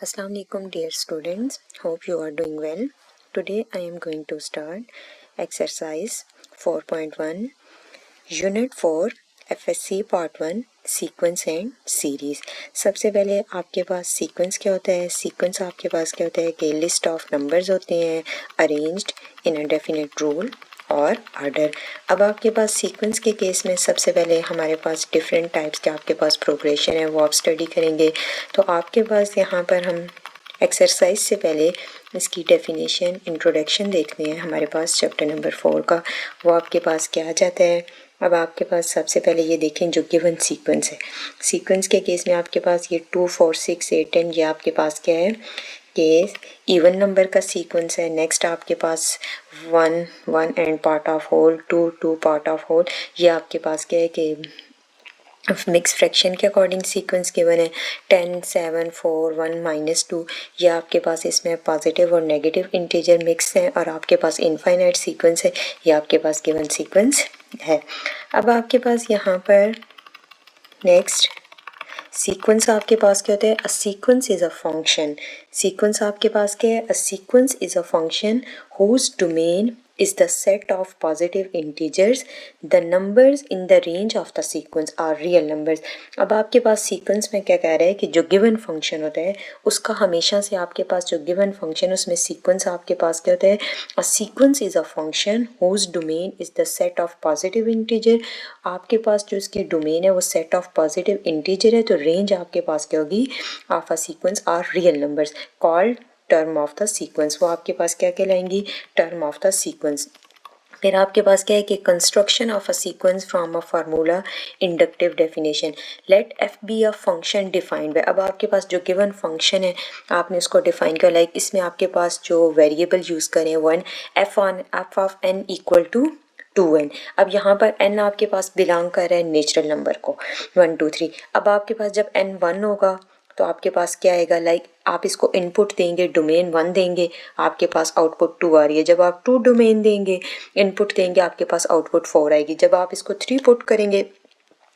Assalamu alaikum dear students, hope you are doing well. Today I am going to start exercise 4.1 Unit 4 FSC Part 1 Sequence and Series. सबसे पहले आपके पास sequence क्या होता है? Sequence आपके पास क्या होता है कि लिस्ट ऑफ नंबर्स होते हैं arranged in a definite rule और आर्डर। अब आपके पास सीक्वेंस के केस में सबसे पहले हमारे पास डिफरेंट टाइप्स के आपके पास प्रोग्रेशन है, वो आप स्टडी करेंगे। तो आपके पास यहाँ पर हम एक्सरसाइज से पहले इसकी डेफिनेशन इंट्रोडक्शन देखते हैं। हमारे पास चैप्टर नंबर 4 का वो आपके पास क्या आ जाता है। अब आपके पास सबसे पहले ये देखें जो गिवन सीक्वेंस है। सीक्वेंस के केस में आपके पास ये 2 4 6 8 10 ये आपके पास क्या है कि इवन नंबर का सीक्वेंस है। नेक्स्ट आपके पास 1 1 and part of whole, 2 2 part of whole. ये आपके पास क्या है कि मिक्स फ्रैक्शन के अकॉर्डिंग सीक्वेंस गिवन है। 10 7 4 1 -2 ये आपके पास इसमें पॉजिटिव और नेगेटिव इंटीजर मिक्स हैं। और आपके पास इनफाइनाइट सीक्वेंस है, ये आपके पास गिवन सीक्वेंस है। अब आपके पास यहाँ पर नेक्स्ट सीक्वेंस आपके पास क्या होता है? A sequence is a function. Sequence आपके पास क्या है? A sequence is a function whose domain is the set of positive integers. The numbers in the range of the sequence are real numbers. अब आपके पास सीक्वेंस में क्या कह रहा है कि जो गिवन फंक्शन होता है उसका हमेशा से आपके पास जो गिवन फंक्शन उसमें सीक्वेंस आपके पास क्या होता है? A sequence is a function whose domain is the set of positive integer. आपके पास जो इसकी डोमेन है वो सेट ऑफ पॉजिटिव इंटीजर है, तो रेंज आपके पास क्या होगी? Of a sequence are real numbers called term of the sequence. वो आपके पास क्या कहलाएंगी? Term of the sequence. फिर आपके पास क्या है कि construction of a sequence from a formula inductive definition. Let f be a function defined by. अब आपके पास जो गिवन फंक्शन है आपने उसको डिफाइन किया, लाइक इसमें आपके पास जो वेरिएबल यूज़ करें one F of N equal to 2n। अब यहाँ पर n आपके पास बिलोंग कर रहा है नेचुरल नंबर को 1 2 3। अब आपके पास जब n 1 होगा तो आपके पास क्या आएगा? लाइक आप इसको इनपुट देंगे, डोमेन 1 देंगे, आपके पास आउटपुट 2 आ रही है। जब आप 2 डोमेन देंगे, इनपुट देंगे, आपके पास आउटपुट 4 आएगी। जब आप इसको 3 पुट करेंगे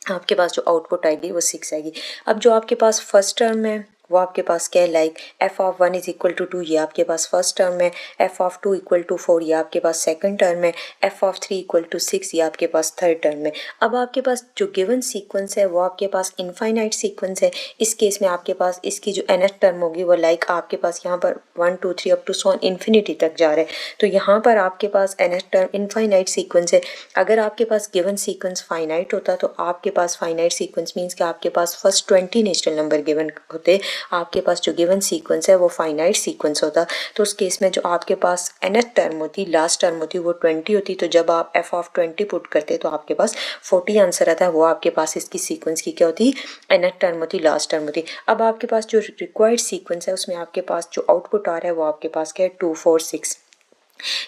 आपके पास जो आउटपुट आएगी वो 6 आएगी। अब जो आपके पास फर्स्ट टर्म है वो आपके पास क्या है? Like F of 1 is equal to 2 ये आपके पास फर्स्ट टर्म है। एफ ऑफ 2 इक्वल टू 4 ये आपके पास सेकंड टर्म है। एफ ऑफ 3 इक्वल टू 6 ये आपके पास थर्ड टर्म है। अब आपके पास जो गिवन सीक्वेंस है वो आपके पास इनफाइनाइट सीक्वेंस है। इस केस में आपके पास इसकी जो nth टर्म होगी वो लाइक आपके पास यहाँ पर 1 2 3 अप टू सो इन्फिनिटी तक जा रहा है। तो यहाँ पर आपके पास nth टर्म इनफाइनाइट सीक्वेंस है। अगर आपके पास गिवन सीक्वेंस फाइनाइट होता तो आपके पास फाइनाइट सीक्वेंस मीन्स कि आपके पास फर्स्ट 20 नेचुरल नंबर गिवन होते, आपके पास जो गिवन सीक्वेंस है वो फाइनाइट सीक्वेंस होता। तो उस केस में जो आपके पास nth टर्म होती, लास्ट टर्म होती, वो 20 होती। तो जब आप f ऑफ 20 पुट करते तो आपके पास 40 आंसर आता है। वो आपके पास इसकी सीक्वेंस की क्या होती? nth टर्म होती, लास्ट टर्म होती। अब आपके पास जो रिक्वायर्ड सीक्वेंस है उसमें आपके पास जो आउटपुट आ रहा है वो आपके पास क्या है? 2 4 6।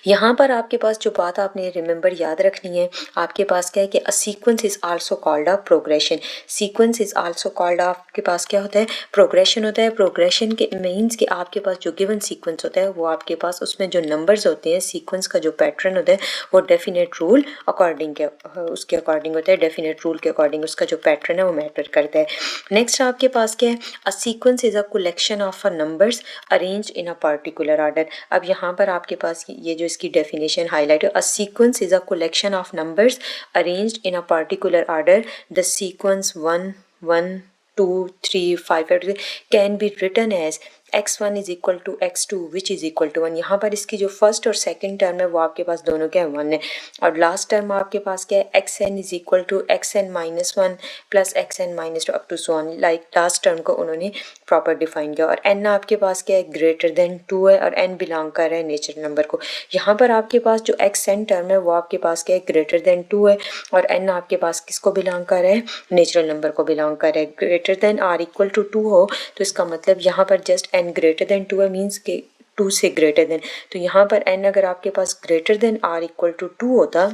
यहाँ पर आपके पास जो बात आपने रिमेंबर याद रखनी है, आपके पास क्या है कि a sequence is also called a progression. Sequence is also called, आपके पास क्या होता है? प्रोग्रेशन होता है। प्रोग्रेशन के मीन्स कि आपके पास जो गिवन सीक्वेंस होता है वो आपके पास उसमें जो नंबर्स होते हैं, सीक्वेंस का जो पैटर्न होता है वो डेफिनेट रूल अकॉर्डिंग के उसके अकॉर्डिंग होता है। डेफिनेट रूल के अकॉर्डिंग उसका जो पैटर्न है वो मैटर करता है। नेक्स्ट आपके पास क्या है? A sequence is a collection of a numbers arrange in a particular order. अब यहाँ पर आपके पास ये जो इसकी डेफिनेशन हाईलाइट है, a sequence is a collection of numbers arranged in a particular order. The sequence 1 1 2 3 5 8 can be written as x1 is equal to x2 which is equal to 1। यहाँ पर इसकी जो फर्स्ट और सेकंड टर्म है वो आपके पास दोनों क्या है? 1 है। और लास्ट टर्म आपके पास क्या है? xn is equal to xn minus 1 plus xn minus 2 up to so on. Like last term को उन्होंने प्रॉपर डिफाइन किया। और n आपके पास क्या है? ग्रेटर देन 2 है और n बिलोंग कर रहा है नेचुरल नंबर को। यहाँ पर आपके पास जो xn टर्म है वो आपके पास क्या है? ग्रेटर देन 2 है। और n आपके पास किसको बिलोंग कर रहा है? नेचुरल नंबर को बिलोंग कर रहा है। Greater than or equal to 2 हो तो इसका मतलब यहाँ पर जस्ट n ग्रेटर देन 2 है, मीन्स के 2 से ग्रेटर देन। तो यहाँ पर n अगर आपके पास greater than or equal to 2 होता,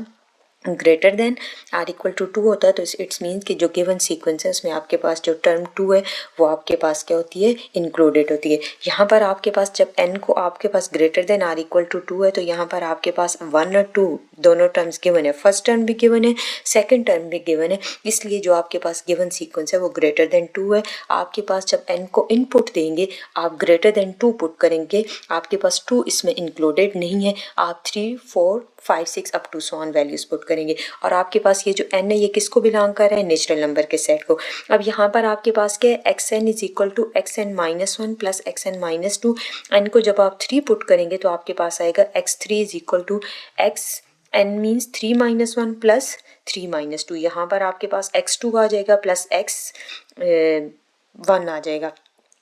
greater than or equal to 2 होता है तो इट्स मीन्स कि जो गिवन सीक्वेंस है उसमें आपके पास जो टर्म 2 है वो आपके पास क्या होती है? इंक्लूडेड होती है। यहाँ पर आपके पास जब n को आपके पास greater than or equal to 2 है तो यहाँ पर आपके पास 1 और 2 दोनों टर्म्स गिवन है, फर्स्ट टर्म भी गिवन है, सेकंड टर्म भी गिवन है, इसलिए जो आपके पास गिवन सीक्वेंस है वो ग्रेटर देन 2 है। आपके पास जब n को इनपुट देंगे आप ग्रेटर देन 2 पुट करेंगे, आपके पास 2 इसमें इंक्लूडेड नहीं है, आप 3, 4, 5, 6 up to so on values put करेंगे। और आपके पास ये जो n है ये किसको बिलोंग कर रहा है, नेचुरल नंबर के सेट को। अब यहाँ पर आपके पास क्या है, xn is equal to xn-1 plus xn-2, n को जब आप 3 पुट करेंगे तो आपके पास आएगा x3 is equal to xn means 3 - 1 plus 3 - 2, यहाँ पर आपके पास x2 आ जाएगा प्लस x1 आ जाएगा।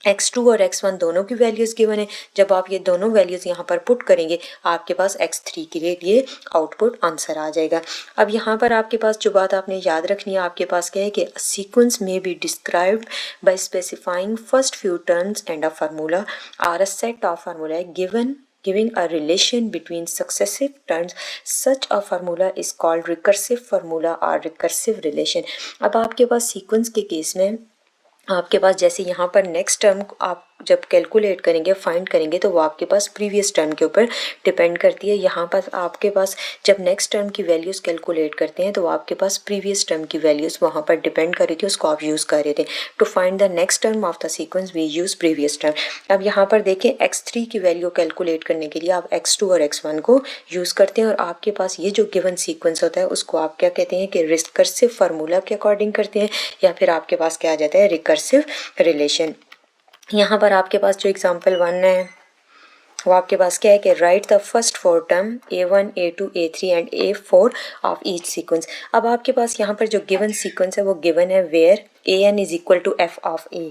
x2 और x1 दोनों की वैल्यूज़ गिवन है, जब आप ये दोनों वैल्यूज़ यहाँ पर पुट करेंगे आपके पास x3 के लिए ये आउटपुट आंसर आ जाएगा। अब यहाँ पर आपके पास जो बात आपने याद रखनी है, आपके पास क्या है कि सीक्वेंस में be described by specifying first few terms and a formula or a set of formula given giving a relation between successive terms. Such a formula is called recursive formula or recursive relation. अब आपके पास sequence के case में आपके पास जैसे यहाँ पर next term आप जब कैलकुलेट करेंगे फाइंड करेंगे तो वो आपके पास प्रीवियस टर्म के ऊपर डिपेंड करती है। यहाँ पर आपके पास जब नेक्स्ट टर्म की वैल्यूज़ कैलकुलेट करते हैं तो आपके पास प्रीवियस टर्म की वैल्यूज़ वहाँ पर डिपेंड कर रही थी, उसको आप यूज़ कर रहे थे। To find the next term of the sequence we use previous term. अब यहाँ पर देखें x3 की वैल्यू कैलकुलेट करने के लिए आप x2 और x1 को यूज़ करते हैं और आपके पास ये जो गिवन सीक्वेंस होता है उसको आप क्या कहते हैं कि रिकर्सिव फार्मूला के अकॉर्डिंग करते हैं, या फिर आपके पास क्या आ जाता है रिकर्सिव रिलेशन। यहाँ पर आपके पास जो एग्जांपल 1 है वो आपके पास क्या है कि right the first 4 term a1, a2, a3 and a4 of each sequence. अब आपके पास यहाँ पर जो गिवन सीक्वेंस है वो गिवन है where an is equal to f of a।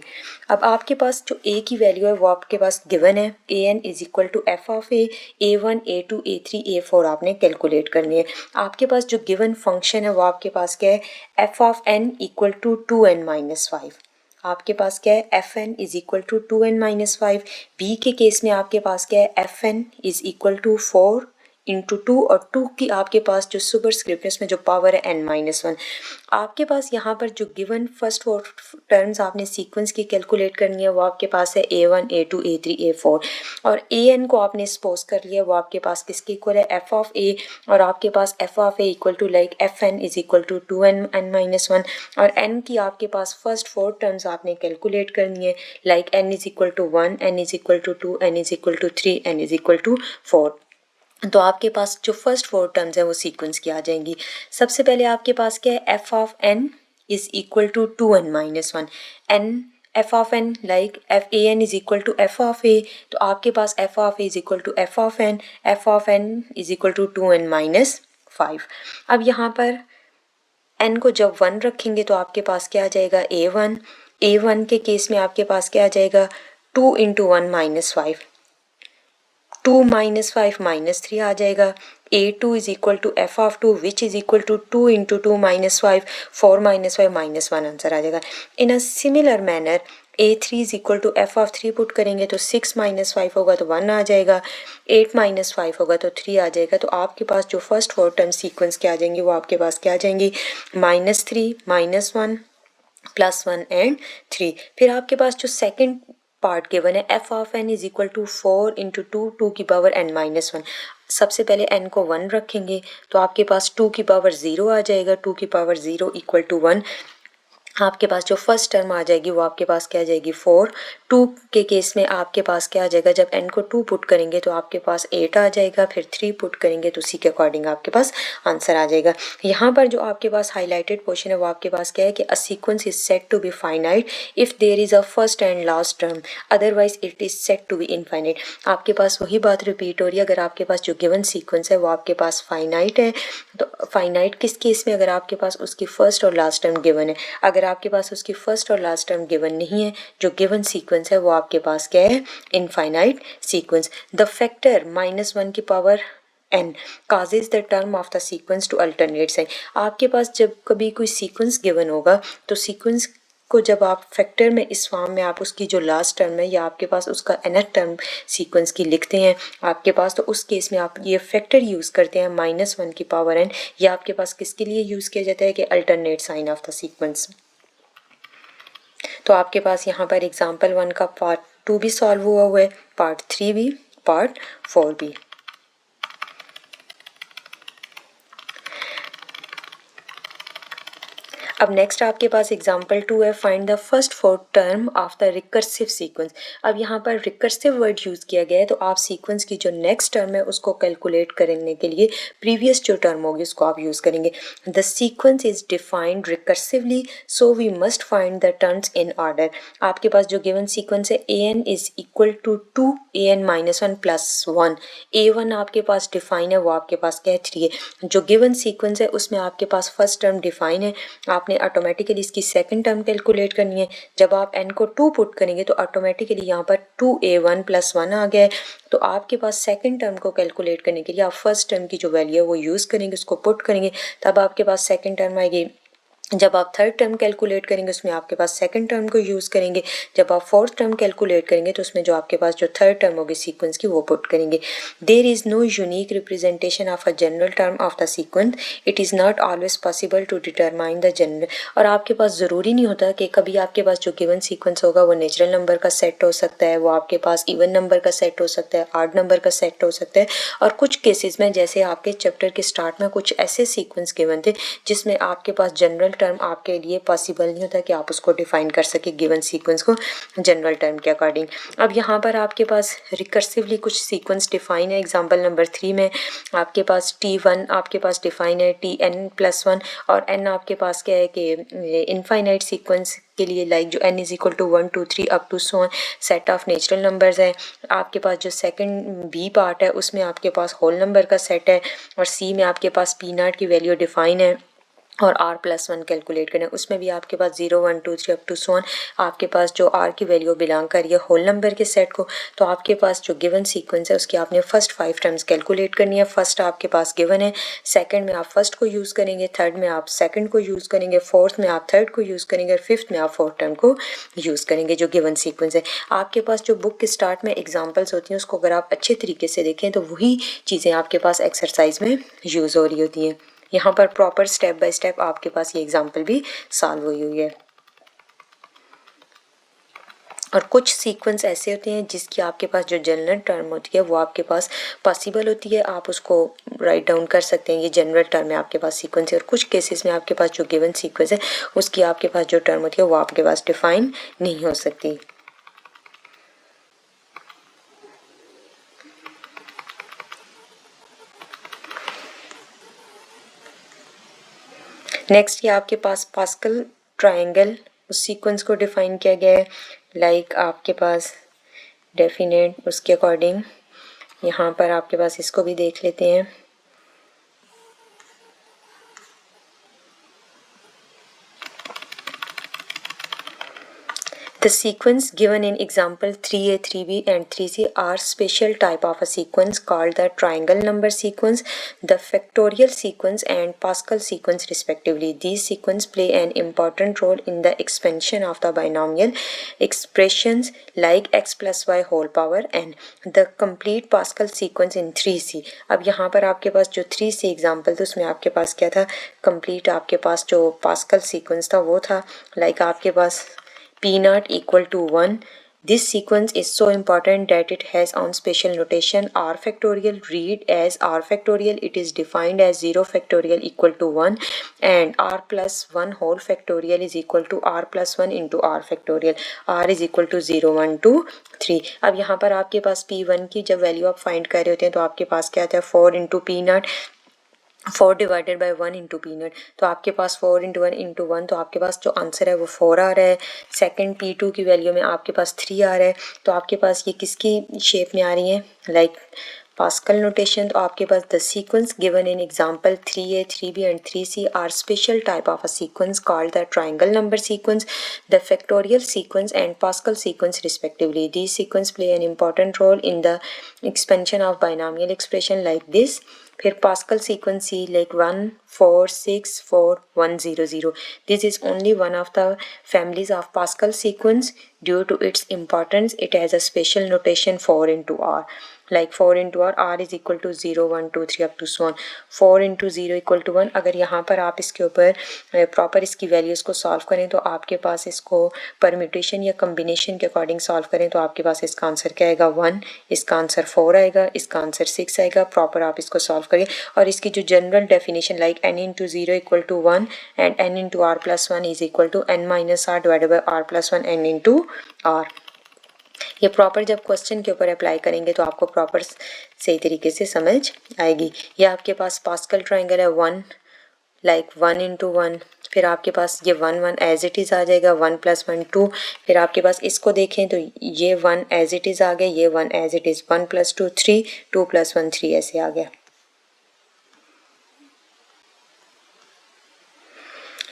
अब आपके पास जो a की वैल्यू है वो आपके पास गिवन है an is equal to f of a, a1, a2, a3, a4 आपने कैलकुलेट करनी है। आपके पास जो गिवन फंक्शन है वो आपके पास क्या है f of n equal to 2n-5। आपके पास क्या है F N is equal to 2n-5। B के केस में आपके पास क्या है F N is equal to 4 into 2 और 2 की आपके पास जो सुपर स्क्रिप्ट है उसमें जो पावर है n-1। आपके पास यहाँ पर जो गिवन फर्स्ट 4 टर्म्स आपने सीक्वेंस की कैलकुलेट करनी है वो आपके पास है a1, a2, a3, a4 और an को आपने सपोज कर लिया वो आपके पास किसके इक्वल है f ऑफ a, और आपके पास f of a equal to like fn is equal to 2n-1 और n की आपके पास फर्स्ट 4 टर्म्स आपने कैलकुलेट करनी है like n is equal to 1, n is equal to 2, n is equal to 3, n is equal to 4। तो आपके पास जो फर्स्ट 4 टर्म्स है वो सीक्वेंस की आ जाएंगी। सबसे पहले आपके पास क्या है f of n is equal to 2n-1 n f of n like f a n is equal to f of a, तो आपके पास f of a is equal to f of n is equal to 2n-5। अब यहाँ पर n को जब 1 रखेंगे तो आपके पास क्या आ जाएगा a1 के केस में आपके पास क्या आ जाएगा 2 इंटू 1-5, 2 - 5 -3 आ जाएगा। a2 is equal to f of 2 which is equal to 2 into 2 - 5, 4 - 5 -1 answer आ जाएगा। In a similar manner a3 is equal to f of 3 put करेंगे तो 6 - 5 होगा तो 1 आ जाएगा, 8 - 5 होगा तो 3 आ जाएगा। तो आपके पास जो फर्स्ट 4 टर्म सीक्वेंस के आ जाएंगी वो आपके पास क्या आ जाएंगी -3, -1, +1 एंड 3। फिर आपके पास जो सेकंड पार्ट गिवन है f of n is equal to 4 into 2 की पावर n-1। सबसे पहले n को 1 रखेंगे तो आपके पास 2 की पावर 0 आ जाएगा, 2 की पावर 0 इक्वल टू 1। आपके पास जो फर्स्ट टर्म आ जाएगी वो आपके पास क्या आ जाएगी 4। 2 के केस में आपके पास क्या आ जाएगा जब n को 2 पुट करेंगे तो आपके पास 8 आ जाएगा, फिर 3 पुट करेंगे तो उसी के अकॉर्डिंग आपके पास आंसर आ जाएगा। यहाँ पर जो आपके पास हाईलाइटेड पोर्शन है वो आपके पास क्या है कि a sequence is set to be finite if there is a first and last term, otherwise it is set to be infinite. आपके पास वही बात रिपीट हो रही है, अगर आपके पास जो गिवन सीक्वेंस है वो आपके पास फाइनाइट है तो फाइनाइट किस केस में, अगर आपके पास उसकी फर्स्ट और लास्ट टर्म गिवन है। अगर आपके पास उसकी फर्स्ट और लास्ट टर्म गिवन नहीं है, जो गिवन सीक्वेंस है वो आपके पास क्या है इनफाइनाइट सीक्वेंस। द फैक्टर -1 की power n causes the term of the sequence to alternate sign। आपके पास जब कभी कोई सीक्वेंस गिवन होगा तो सीक्वेंस को जब आप फैक्टर में इस फॉर्म में आप उसकी जो लास्ट टर्म है या आपके पास उसका nth टर्म सीक्वेंस की लिखते हैं आपके पास, तो उस केस में आप ये फैक्टर यूज़ करते हैं -1 की पावर n। या आपके पास किसके लिए यूज़ किया जाता है कि alternate sign of the sequence. तो आपके पास यहाँ पर एग्जाम्पल 1 का पार्ट 2 भी सॉल्व हुआ है, पार्ट 3 भी, पार्ट 4 भी। अब नेक्स्ट आपके पास एग्जांपल 2 है, find the first 4 term of the recursive sequence. अब यहाँ पर रिकर्सिव वर्ड यूज़ किया गया है, तो आप सीक्वेंस की जो नेक्स्ट टर्म है उसको कैलकुलेट करने के लिए प्रीवियस जो टर्म होगी उसको आप यूज़ करेंगे। The sequence is defined recursively so we must find the terms in order. आपके पास जो गिवन सीक्वेंस है an is equal to 2 an minus 1 plus 1, a1 आपके पास डिफाइन है, वो आपके पास क्या है 3 है। जो गिवन सीक्वेंस है उसमें आपके पास फर्स्ट टर्म डिफाइन है, आपने ऑटोमेटिकली इसकी सेकंड टर्म कैलकुलेट करनी है। जब आप n को 2 पुट करेंगे तो ऑटोमेटिकली यहाँ पर 2a1 प्लस 1 आ गया है। तो आपके पास सेकंड टर्म को कैलकुलेट करने के लिए आप फर्स्ट टर्म की जो वैल्यू है वो यूज़ करेंगे, उसको पुट करेंगे, तब आपके पास सेकंड टर्म आएगी। जब आप थर्ड टर्म कैलकुलेट करेंगे उसमें आपके पास सेकंड टर्म को यूज़ करेंगे। जब आप फोर्थ टर्म कैलकुलेट करेंगे तो उसमें जो आपके पास जो थर्ड टर्म होगी सीक्वेंस की वो पुट करेंगे। There is no unique representation of a general term of the sequence, it is not always possible to determine the general. और आपके पास ज़रूरी नहीं होता कि कभी आपके पास जो गिवन सीक्वेंस होगा वो नेचुरल नंबर का सेट हो सकता है, वो आपके पास इवन नंबर का सेट हो सकता है, ऑड नंबर का सेट हो सकता है। और कुछ केसेस में जैसे आपके चैप्टर के स्टार्ट में कुछ ऐसे सीक्वेंस गिवन थे जिसमें आपके पास जनरल टर्म आपके लिए पॉसिबल नहीं होता कि आप उसको डिफाइन कर सके गिवन सीक्वेंस को जनरल टर्म के अकॉर्डिंग। अब यहाँ पर आपके पास रिकर्सिवली कुछ सीक्वेंस डिफाइन है। एग्जांपल नंबर 3 में आपके पास t1 आपके पास डिफाइन है, tn+1, और n आपके पास क्या है कि इनफाइनाइट सीक्वेंस के लिए लाइक जो n is equal to 1 2 3 up to so set of natural numbers है। आपके पास जो सेकंड बी पार्ट है उसमें आपके पास होल नंबर का सेट है, और सी में आपके पास p0 की वैल्यू डिफाइन है और r+1 कैलकुलेट करना है। उसमें भी आपके पास 0 1 2 3 अप टू सो आपके पास जो r की वैल्यू बिलोंग कर रही है होल नंबर के सेट को। तो आपके पास जो गिवन सीक्वेंस है उसकी आपने फर्स्ट 5 टर्म्स कैलकुलेट करनी है। फर्स्ट आपके पास गिवन है, सेकंड में आप फर्स्ट को यूज़ करेंगे, थर्ड में आप सेकंड को यूज़ करेंगे, फोर्थ में आप थर्ड को यूज़ करेंगे, और फिफ्थ में आप फोर्थ टर्म को यूज़ करेंगे जो गिवन सीक्वेंस है। आपके पास जो बुक के स्टार्ट में एग्जाम्पल्स होती हैं उसको अगर आप अच्छे तरीके से देखें तो वही चीज़ें आपके पास एक्सरसाइज में यूज़ हो रही होती हैं। यहाँ पर प्रॉपर स्टेप बाय स्टेप आपके पास ये एग्जाम्पल भी सॉल्व हुई है। और कुछ सीक्वेंस ऐसे होते हैं जिसकी आपके पास जो जनरल टर्म होती है वो आपके पास पॉसिबल होती है, आप उसको राइट डाउन कर सकते हैं, ये जनरल टर्म है आपके पास सीक्वेंस है। और कुछ केसेस में आपके पास जो गिवन सीक्वेंस है उसकी आपके पास जो टर्म होती है वो आपके पास डिफाइन नहीं हो सकती। नेक्स्ट ये आपके पास पास्कल ट्रायंगल उस सीक्वेंस को डिफाइन किया गया है, लाइक आपके पास डेफिनेट उसके अकॉर्डिंग यहाँ पर आपके पास इसको भी देख लेते हैं। The sequence given in example 3a, 3b and 3c are special type of a sequence called the triangle number sequence, the factorial sequence and Pascal sequence respectively. These sequences play an important role in the expansion of the binomial expressions like x plus y whole power n. The complete Pascal sequence in 3c. अब यहाँ पर आपके पास जो 3c example था उसमें आपके पास क्या था, कंप्लीट आपके पास जो Pascal sequence था वो था, लाइक आपके पास p0 equal to 1. This sequence is so important that it has own special notation r factorial. Read as r factorial. It is defined as 0 factorial equal to 1 and r plus 1 whole factorial is equal to r plus 1 into r factorial. r is equal to 0 1 2 3. अब यहाँ पर आपके पास p1 की जब value आप find कर रहे होते हैं तो आपके पास क्या आता है 4 into p0, 4 divided by 1 into p0, तो आपके पास 4 इंटू 1 इंटू 1, तो आपके पास जो आंसर है वो 4 आ रहा है। सेकंड p2 की वैल्यू में आपके पास 3 आ रहा है, तो आपके पास ये किसकी शेप में आ रही है, लाइक पास्कल नोटेशन। तो आपके पास the sequence given in example 3a, 3b and 3c are special type of a sequence called the triangle number sequence, the factorial sequence and Pascal sequence respectively. These sequence play an important role in the expansion of binomial expression like this. फिर pascal sequence C like 1 4 6 4 1 0 0. This is only one of the families of Pascal sequence. Due to its importance, it has a special notation 4 into r. Like 4 into R is equal to 0 1 2 3 up to so on. 4 into 0 equal to 1. अगर यहाँ पर आप इसके ऊपर proper इसकी values को solve करें तो आपके पास इसको परम्यूटेशन या कम्बिनेशन के अकॉर्डिंग सॉल्व करें तो आपके पास इसका आंसर क्या आएगा 1, इसका आंसर 4 आएगा, इसका आंसर 6 आएगा. प्रॉपर आप इसको सॉल्व करिए और इसकी जो general definition like n into 0 equal to 1 and n into R plus 1 is equal to n minus R divided by R plus 1 n into R. ये प्रॉपर जब क्वेश्चन के ऊपर अप्लाई करेंगे तो आपको प्रॉपर सही तरीके से समझ आएगी. ये आपके पास पास्कल ट्रायंगल है 1 लाइक 1 इंटू 1, फिर आपके पास ये 1 1 एज इट इज़ आ जाएगा, 1 प्लस 1 2. फिर आपके पास इसको देखें तो ये 1 एज इट इज़ आ गया, ये 1 as it is, 1 plus 2 3, 2 plus 1 3 ऐसे आ गया.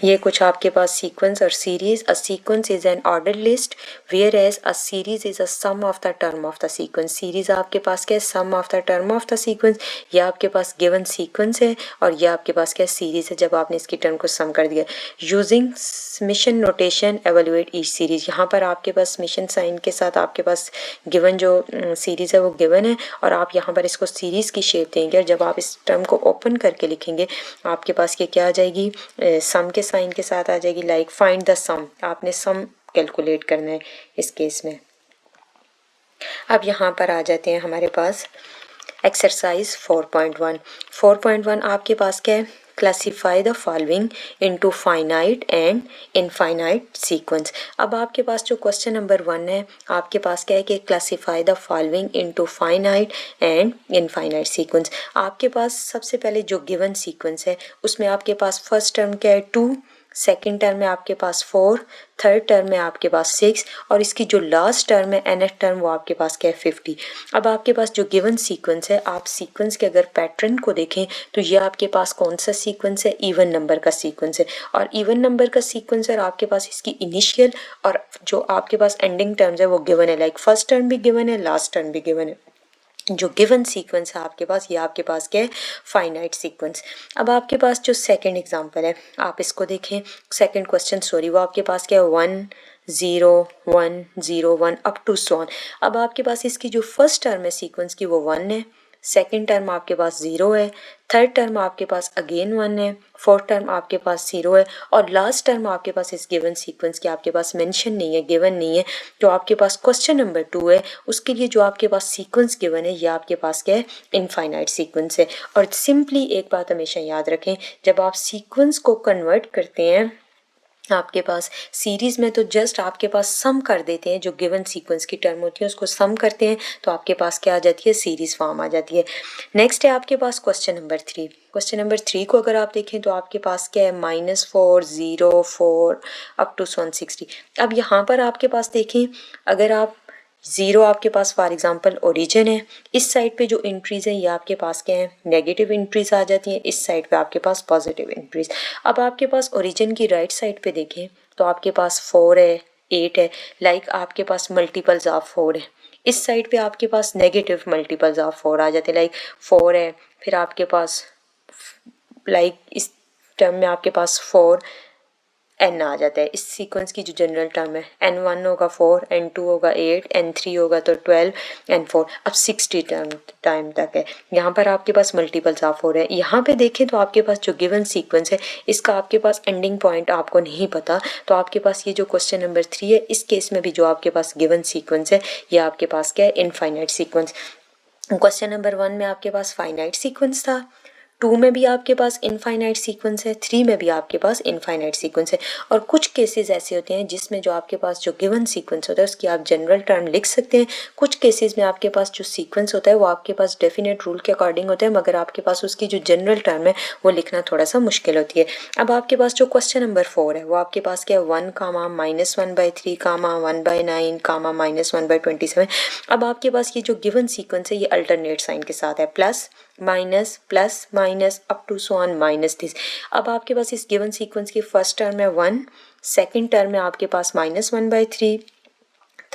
ये कुछ आपके पास सीक्वेंस और series. A sequence is an order list whereas a series is a sum of the term of the sequence. Series आपके पास क्या है, sum of the term of the sequence. ये आपके पास गिवन सीक्वेंस है और ये आपके पास क्या सीरीज है जब आपने इसकी टर्म को सम कर दिया. Using summation notation evaluate each series. यहाँ पर आपके पास समेशन साइन के साथ आपके पास गिवन जो सीरीज है वो गिवन है और आप यहाँ पर इसको सीरीज की शेप देंगे और जब आप इस टर्म को ओपन करके लिखेंगे आपके पास ये क्या आ जाएगी, सम के साइन के साथ आ जाएगी. लाइक फाइंड द सम, आपने सम कैलकुलेट करना है इस केस में. अब यहाँ पर आ जाते हैं हमारे पास एक्सरसाइज 4.1. 4.1 आपके पास क्या है, classify the following into finite and infinite sequence. अब आपके पास जो क्वेश्चन नंबर 1 है आपके पास क्या है कि classify the following into finite and infinite sequence. आपके पास सबसे पहले जो गिवन सीक्वेंस है उसमें आपके पास फर्स्ट टर्म क्या है 2, सेकेंड टर्म में आपके पास 4, थर्ड टर्म में आपके पास 6 और इसकी जो लास्ट टर्म है nth टर्म वो आपके पास क्या है 50. अब आपके पास जो गिवन सीक्वेंस है, आप सीक्वेंस के अगर पैटर्न को देखें तो ये आपके पास कौन सा सीक्वेंस है, इवन नंबर का सीक्वेंस है. और इवन नंबर का सीक्वेंस है और आपके पास इसकी इनिशियल और जो आपके पास एंडिंग टर्म्स है वो गिवन है. लाइक फर्स्ट टर्म भी गिवन है, लास्ट टर्म भी गिवन है. जो गिवन सीक्वेंस है आपके पास, ये आपके पास क्या है, फाइनाइट सीक्वेंस. अब आपके पास जो सेकंड एग्जांपल है आप इसको देखें, सेकंड क्वेश्चन सॉरी, वो आपके पास क्या है 1 0 1 0 1 अप टू सो ऑन. अब आपके पास इसकी जो फर्स्ट टर्म है सीक्वेंस की वो 1 है, सेकेंड टर्म आपके पास 0 है, थर्ड टर्म आपके पास अगेन 1 है, फोर्थ टर्म आपके पास 0 है और लास्ट टर्म आपके पास इस गिवन सीक्वेंस के आपके पास मेंशन नहीं है, गिवन नहीं है. जो आपके पास क्वेश्चन नंबर 2 है उसके लिए जो आपके पास सीक्वेंस गिवन है ये आपके पास क्या है, इनफाइनाइट सीक्वेंस है. और सिंपली एक बात हमेशा याद रखें, जब आप सीक्वेंस को कन्वर्ट करते हैं आपके पास सीरीज में तो जस्ट आपके पास सम कर देते हैं, जो गिवन सीक्वेंस की टर्म होती है उसको सम करते हैं तो आपके पास क्या आ जाती है, सीरीज फॉर्म आ जाती है. नेक्स्ट है आपके पास क्वेश्चन नंबर 3. क्वेश्चन नंबर 3 को अगर आप देखें तो आपके पास क्या है -4 0 4 अप टू 160. अब यहाँ पर आपके पास देखें, अगर आप 0 आपके पास फॉर एग्जांपल ओरिजिन है, इस साइड पे जो एंट्रीज है ये आपके पास क्या है, नेगेटिव एंट्रीज आ जाती हैं, इस साइड पे आपके पास पॉजिटिव एंट्रीज. अब आपके पास ओरिजिन की राइट साइड पे देखें तो आपके पास 4 है 8 है, लाइक आपके पास मल्टीपल्स ऑफ 4 है. इस साइड पे आपके पास नेगेटिव मल्टीपल्स ऑफ 4 आ जाते हैं, लाइक 4 है, फिर आपके पास लाइक इस टर्म में आपके पास 4 n आ जाता है. इस सीक्वेंस की जो जनरल टर्म है n1 होगा 4, n2 होगा 8, n3 होगा तो 12, n4 अब 60 टाइम तक है. यहाँ पर आपके पास मल्टीपल्स ऑफ 4 है. यहाँ पे देखें तो आपके पास जो गिवन सीक्वेंस है इसका आपके पास एंडिंग पॉइंट आपको नहीं पता, तो आपके पास ये जो क्वेश्चन नंबर 3 है इस केस में भी जो आपके पास गिवन सीक्वेंस है ये आपके पास क्या है, इनफाइनाइट सीक्वेंस. क्वेश्चन नंबर 1 में आपके पास फाइनाइट सीक्वेंस था, 2 में भी आपके पास इनफाइनाइट सीक्वेंस है, 3 में भी आपके पास इनफाइनाइट सीक्वेंस है. और कुछ केसेस ऐसे होते हैं जिसमें जो आपके पास जो गिवन सीक्वेंस होता है उसकी आप जनरल टर्म लिख सकते हैं. कुछ केसेस में आपके पास जो सीक्वेंस होता है वो आपके पास डेफिनेट रूल के अकॉर्डिंग होता है, मगर आपके पास उसकी जो जनरल टर्म है वो लिखना थोड़ा सा मुश्किल होती है. अब आपके पास जो क्वेश्चन नंबर 4 है वो आपके पास क्या है, 1 कामा -1/3 कामा 1/9 कामा -1/27. अब आपके पास ये जो गिवन सीक्वेंस है ये अल्टरनेट साइन के साथ है, plus minus plus minus up to so on minus this. अब आपके पास इस गिवन सीक्वेंस की फर्स्ट टर्म है 1, सेकेंड टर्म में आपके पास -1/3,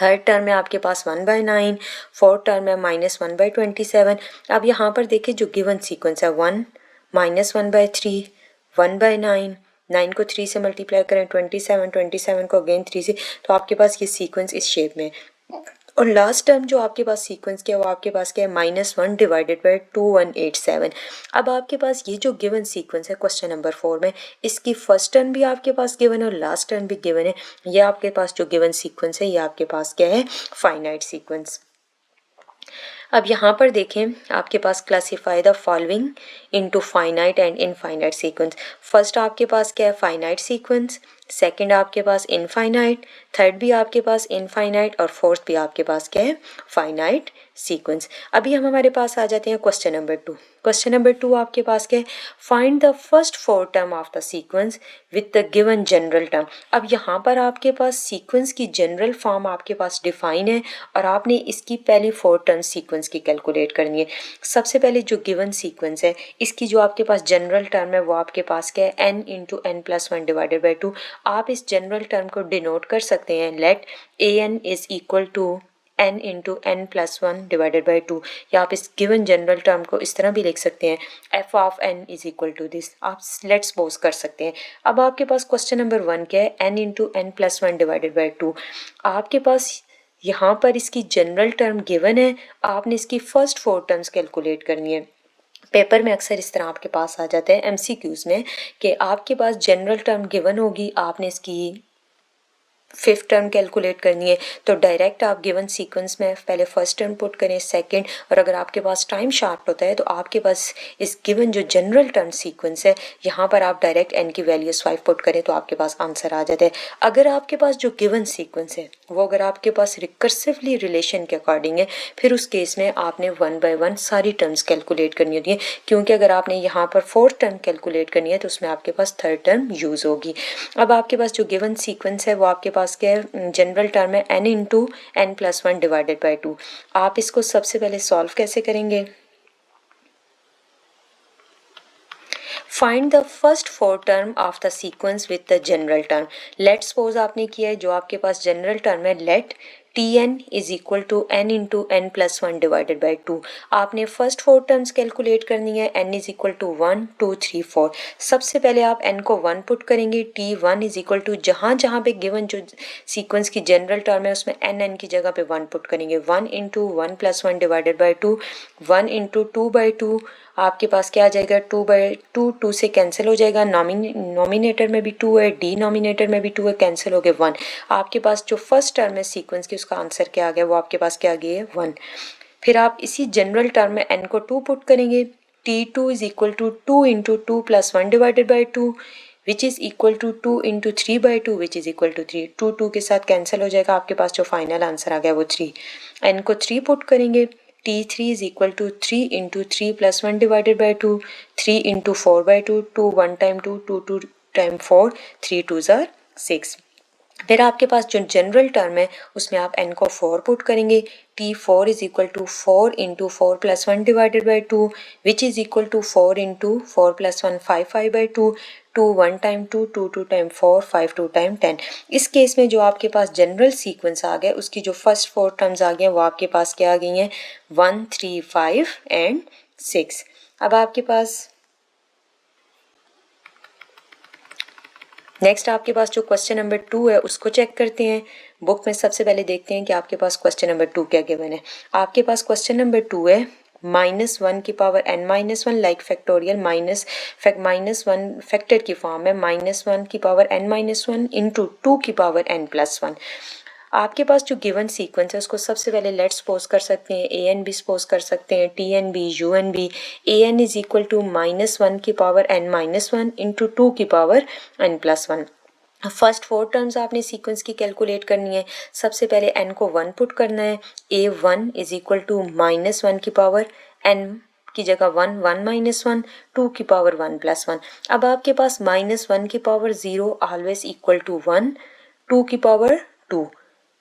थर्ड टर्म में आपके पास 1/9, फोर्थ टर्म में -1/27. अब यहाँ पर देखिए जो गिवन सीक्वेंस है 1 -1/3 1/9, 9 को 3 से मल्टीप्लाई करें 27, 27 को अगेन 3 से, तो आपके पास ये सीक्वेंस इस शेप में. और लास्ट टर्म जो आपके पास सीक्वेंस क्या है वो आपके पास क्या है -1 डिवाइडेड बाय 2187। अब आपके पास ये जो गिवन सीक्वेंस है क्वेश्चन नंबर 4 में, इसकी फर्स्ट टर्म भी आपके पास गिवन है और लास्ट टर्म भी गिवन है। ये आपके पास जो गिवन सीक्वेंस है ये आपके पास क्या है, फाइनाइट सीक्वेंस। अब यहाँ पर देखें आपके पास classify the following into finite and infinite sequence. First आपके पास क्या है, फाइनाइट सीक्वेंस, सेकंड आपके पास इनफाइनाइट, थर्ड भी आपके पास इनफाइनाइट और फोर्थ भी आपके पास क्या है, फाइनाइट सीक्वेंस। अभी हम हमारे पास आ जाते हैं क्वेश्चन नंबर 2। क्वेश्चन नंबर 2 आपके पास क्या है, find the first 4 term of the sequence with the given general term. अब यहाँ पर आपके पास सीक्वेंस की जनरल फॉर्म आपके पास डिफाइन है और आपने इसकी पहली 4 टर्म सीक्वेंस की कैलकुलेट करनी है। सबसे पहले जो गिवन सीक्वेंस है इसकी जो आपके पास जनरल टर्म है वो आपके पास क्या है, n into N plus one divided by 2। आप इस जनरल टर्म को डिनोट कर सकते हैं, let an is equal to n into N plus one divided by 2, या आप इस गिवन जनरल टर्म को इस तरह भी लिख सकते हैं, f of n is equal to this. आप लेट्स सपोज कर सकते हैं। अब आपके पास क्वेश्चन नंबर 1 क्या है, n into N plus one divided by 2। आपके पास यहाँ पर इसकी जनरल टर्म गिवन है, आपने इसकी फर्स्ट 4 टर्म्स कैलकुलेट करनी है। पेपर में अक्सर इस तरह आपके पास आ जाते हैं एमसीक्यूज में कि आपके पास जनरल टर्म गिवन होगी, आपने इसकी 5th टर्म कैलकुलेट करनी है, तो डायरेक्ट आप गिवन सीक्वेंस में पहले फर्स्ट टर्म पुट करें, सेकंड, और अगर आपके पास टाइम शार्ट होता है तो आपके पास इस गिवन जो जनरल टर्म सीक्वेंस है यहाँ पर आप डायरेक्ट n की वैल्यूज 5 पुट करें तो आपके पास आंसर आ जाता है। अगर आपके पास जो गिवन सीक्वेंस है वो अगर आपके पास रिकर्सिवली रिलेशन के अकॉर्डिंग है, फिर उस केस में आपने 1 बाय 1 सारी टर्म्स कैलकुलेट करनी होती है, क्योंकि अगर आपने यहाँ पर 4th टर्म कैलकुलेट करनी है तो उसमें आपके पास 3rd टर्म यूज होगी। अब आपके पास जो गिवन सीक्वेंस है वो आपके पास क्या है, जनरल टर्म है n into N plus one divided by 2। आप इसको सबसे पहले सॉल्व कैसे करेंगे, find the first 4 term of the sequence with the general term. Let suppose आपने किया है, जो आपके पास जनरल टर्म है, let Tn is equal to n into N plus one divided by 2। आपने फर्स्ट 4 टर्म्स कैलकुलेट करनी है, n इज इक्वल टू 1 2 3 4। सबसे पहले आप n को 1 पुट करेंगे, T1 इज इक्वल टू जहाँ जहाँ पे गिवन जो सीक्वेंस की जनरल टर्म है उसमें n की जगह पे 1 पुट करेंगे, 1 into one plus one divided by 2, 1 into 2 by 2, आपके पास क्या आ जाएगा, 2 बाई 2, 2 से कैंसिल हो जाएगा, नॉमिनेटर में भी 2 है, डिनोमिनेटर में भी 2 है, कैंसिल हो गए 1। आपके पास जो फर्स्ट टर्म है सीक्वेंस की उसका आंसर क्या आ गया, वो आपके पास क्या आ गया है, 1। फिर आप इसी जनरल टर्म में n को 2 पुट करेंगे, T2 is equal to 2 into 2 plus one divided by 2 which is equal to 2 into 3 by 2 which is equal to 3। 2 2 के साथ कैंसिल हो जाएगा, आपके पास जो फाइनल आंसर आ गया वो 3। n को 3 पुट करेंगे, T3 is equal to 3 into 3 plus 1 divided by 2, 3 into 4 by 2, 2 1 time 2, 2 2 time 4, 3 2s are 6। फिर आपके पास जो जनरल टर्म है उसमें आप n को 4 पुट करेंगे, T4 is equal to 4 into 4 plus 1 divided by 2 which is equal to 4 into 4 plus 1 5 5 by 2, 2 1 time 2, 2 2 time 4, 5 2 time 10। इस केस में जो आपके पास जनरल सीक्वेंस आ गया उसकी जो फर्स्ट 4 टर्म्स आ गए वो आपके पास क्या आ गई हैं, 1 3 5 एंड 6। अब आपके पास नेक्स्ट आपके पास जो क्वेश्चन नंबर 2 है उसको चेक करते हैं। बुक में सबसे पहले देखते हैं कि आपके पास क्वेश्चन नंबर 2 क्या गिवन है। आपके पास क्वेश्चन नंबर 2 है, -1 की power n-1 like factorial -1 factor की फॉर्म है, -1 की पावर n-1 इंटू 2 की पावर n+1। आपके पास जो गिवन सीक्वेंस है उसको सबसे पहले लेट्स सपोज कर सकते हैं, an भी सपोज कर सकते हैं, tn भी, un भी। an इज इक्वल टू -1 की पावर n-1 इंटू 2 की पावर n+1। फर्स्ट 4 टर्म्स आपने सीक्वेंस की कैलकुलेट करनी है। सबसे पहले n को 1 पुट करना है, a1 इज इक्वल टू -1 की पावर n की जगह 1 1 -1 2 की पावर 1+1। अब आपके पास -1 की पावर 0 ऑलवेज इक्वल टू 1, 2 की पावर 2,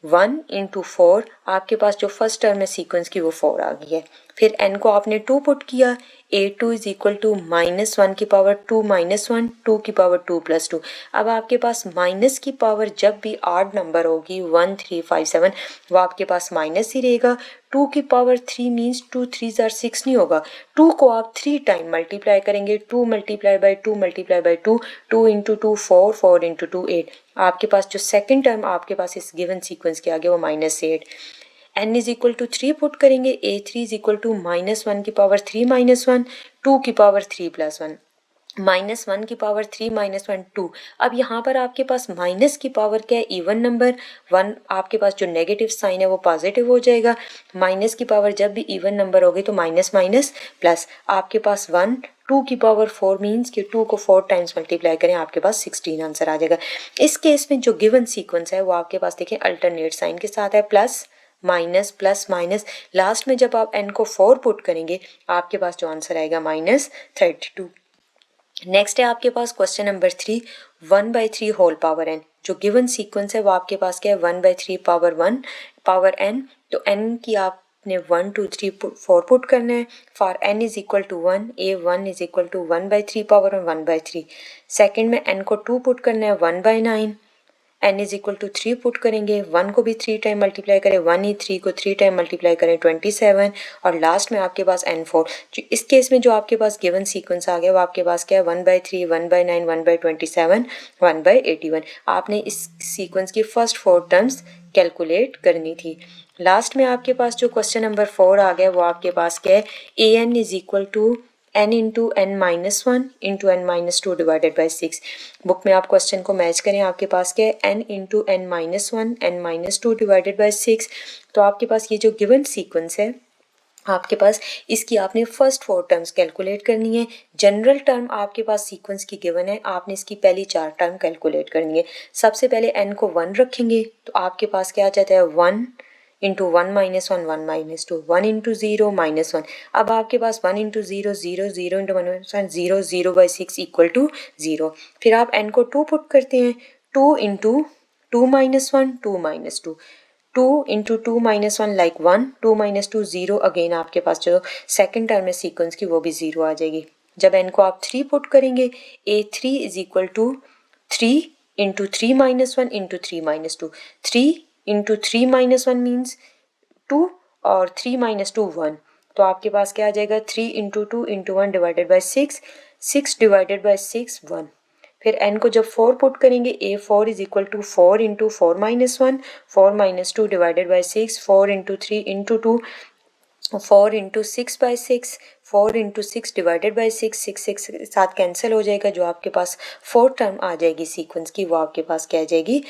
1 इंटू 4, आपके पास जो फर्स्ट टर्म है सीक्वेंस की वो 4 आ गई है। फिर n को आपने 2 पुट किया, a2 इज इक्वल टू -1 की पावर 2 -1 2 की पावर 2+2। अब आपके पास माइनस की पावर जब भी ऑड नंबर होगी 1 3 5 7 वो आपके पास माइनस ही रहेगा। 2 की पावर 3 मीन्स 2 3s are 6 नहीं होगा, 2 को आप 3 टाइम मल्टीप्लाई करेंगे, 2 multiply by 2 multiply by 2, 2 into 2 4, 4 into 2 8। आपके पास जो सेकंड टर्म आपके पास इस गिवन सीक्वेंस के आगे वो -8। n is equal to 3 put करेंगे, a3 इज इक्वल टू -1 की पावर 3 -1, 2 की पावर 3 + 1, -1 की पावर 3 -1 2। अब यहाँ पर आपके पास माइनस की पावर क्या है, इवन नंबर, 1 आपके पास जो नेगेटिव साइन है वो पॉजिटिव हो जाएगा। माइनस की पावर जब भी इवन नंबर होगी तो माइनस माइनस प्लस, आपके पास 1, 2 की पावर 4 मीन्स कि 2 को 4 टाइम्स मल्टीप्लाई करें, आपके पास 16 आंसर आ जाएगा। इस केस में जो गिवन सीक्वेंस है वो आपके पास देखिए अल्टरनेट साइन के साथ है, plus minus plus minus, last में जब आप n को 4 पुट करेंगे आपके पास जो आंसर आएगा -32। नेक्स्ट है आपके पास question number 3, 1/3 whole power n। जो गिवन सीक्वेंस है वो आपके पास क्या है, 1/3 पावर 1 पावर n। तो n की आपने 1 2 3 4 पुट करना है। For n is equal to 1, a1 is equal to 1/3 power 1/3। Second में n को 2 पुट करना है, 1/9। n is equal to 3 put करेंगे, 1 को भी 3 टाइम मल्टीप्लाई करें, 1 ही 3 को 3 टाइम मल्टीप्लाई करें, 27। और लास्ट में आपके पास n4। इस केस में जो आपके पास गिवन सीक्वेंस आ गया वो आपके पास क्या है, 1/3 1/9 1/27 1/81। आपने इस सीक्वेंस की फर्स्ट 4 टर्म्स कैलकुलेट करनी थी। लास्ट में आपके पास जो क्वेश्चन नंबर 4 आ गया वो आपके पास क्या है, an is equal to n into n-1 into n-2 divided by 6। Book में आप क्वेश्चन को मैच करें, आपके पास क्या है, n into n-1 n-2 divided by 6। तो आपके पास ये जो गिवन सीक्वेंस है आपके पास, इसकी आपने फर्स्ट 4 टर्म्स कैलकुलेट करनी है। जनरल टर्म आपके पास सीक्वेंस की गिवन है, आपने इसकी पहली 4 टर्म कैलकुलेट करनी है। सबसे पहले n को 1 रखेंगे तो आपके पास क्या आ जाता है, 1 इंटू 1 -1 1 -2, 1 इंटू 0 -1। अब आपके पास 1 इंटू 0 0 0 इंटू 1 0 0/6 इक्वल टू 0। फिर आप n को 2 पुट करते हैं, 2 इंटू 2 -1 2 -2, 2 इंटू 2 -1 लाइक 1, 2 -2 0। अगेन आपके पास जो सेकेंड टर्म है सीक्वेंस की वो भी 0 आ जाएगी। जब n को आप 3 पुट करेंगे, a3 is equal to 3 into 3 -1 into 3 -2, 3 into 3 -1 means 2 और 3 -2 1। तो आपके पास क्या आ जाएगा, 3 into 2 into 1 divided by 6, 6 divided by 6 1। फिर n को जब 4 पुट करेंगे, a4 is equal to 4 into 4 -1 4 -2 divided by 6, 4 into 3 into 2 4 into 6/6, 4 into 6 divided by 6, 6 6 के साथ कैंसिल हो जाएगा। जो आपके पास 4 टर्म आ जाएगी सीक्वेंस की वो आपके पास क्या आ जाएगी,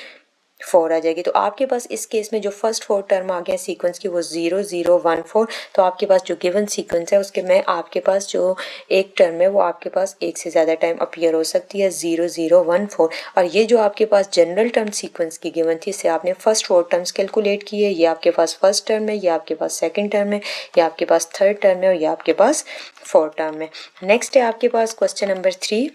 4 आ जाएगी। तो आपके पास इस केस में जो फर्स्ट 4 टर्म आ गया सीक्वेंस की वो 0 0 1 4। तो आपके पास जो गिवन सीक्वेंस है उसके में आपके पास जो एक टर्म है वो आपके पास एक से ज़्यादा टाइम अपीयर हो सकती है, 0 0 1 4। और ये जो आपके पास जनरल टर्म सीक्वेंस की गिवन थी इससे आपने फर्स्ट 4 टर्म्स कैलकुलेट किए। ये आपके पास फर्स्ट टर्म है, ये आपके पास सेकेंड टर्म है, ये आपके पास थर्ड टर्म है और ये आपके पास फोर्थ टर्म है। नेक्स्ट है आपके पास क्वेश्चन नंबर 3।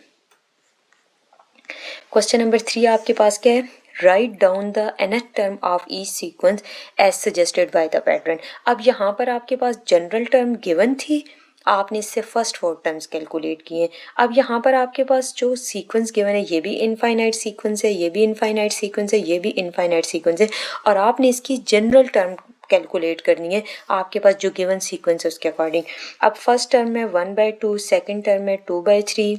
क्वेश्चन नंबर 3 आपके पास क्या है, write down the nth term of each sequence as suggested by the pattern. अब यहाँ पर आपके पास जनरल टर्म गिवन थी, आपने इससे फर्स्ट 4 टर्म्स कैलकुलेट किए। अब यहाँ पर आपके पास जो सीक्वेंस गिवन है ये भी इनफाइनाइट सीक्वेंस है, ये भी इनफाइनाइट सीक्वेंस है, ये भी इनफाइनाइट सीक्वेंस है और आपने इसकी जनरल टर्म कैलकुलेट करनी है आपके पास जो गिवन सीक्वेंस है उसके अकॉर्डिंग। अब फर्स्ट टर्म में 1/2, सेकेंड टर्म में 2/3,